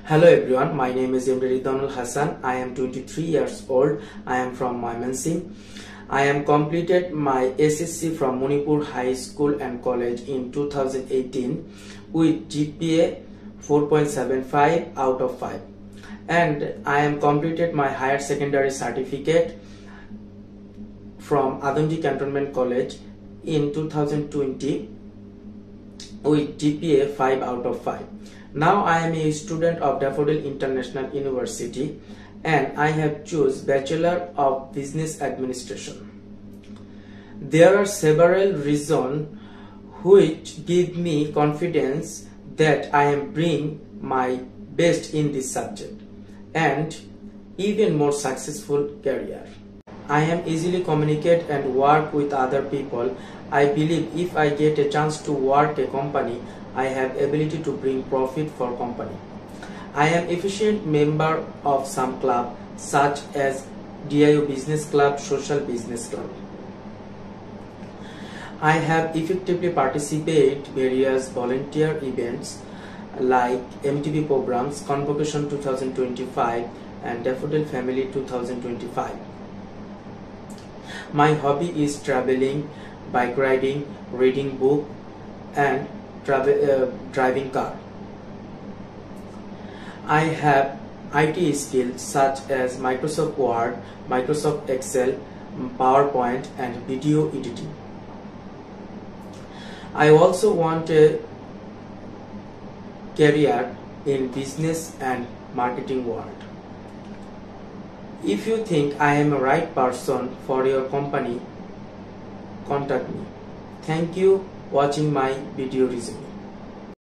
Hello everyone, my name is Imre Ridwanul Hassan. I am 23 years old. I am from Mymensingh. I am completed my SSC from Manipur High School and College in 2018 with GPA 4.75 out of 5. And I am completed my higher secondary certificate from Adamji Cantonment College in 2020 with GPA 5 out of 5. Now I am a student of Daffodil International University and I have choose Bachelor of Business Administration. There are several reasons which give me confidence that I am bring my best in this subject and even more successful career. I am easily communicate and work with other people. I believe if I get a chance to work a company, I have ability to bring profit for company. I am efficient member of some club such as DIO Business Club, Social Business Club. I have effectively participated various volunteer events like MTV programs, Convocation 2025 and Daffodil Family 2025. My hobby is traveling, bike riding, reading book and driving car. I have IT skills such as Microsoft Word, Microsoft Excel, PowerPoint and video editing. I also want a career in business and marketing world. If you think I am a right person for your company, contact me. Thank you watching my video resume.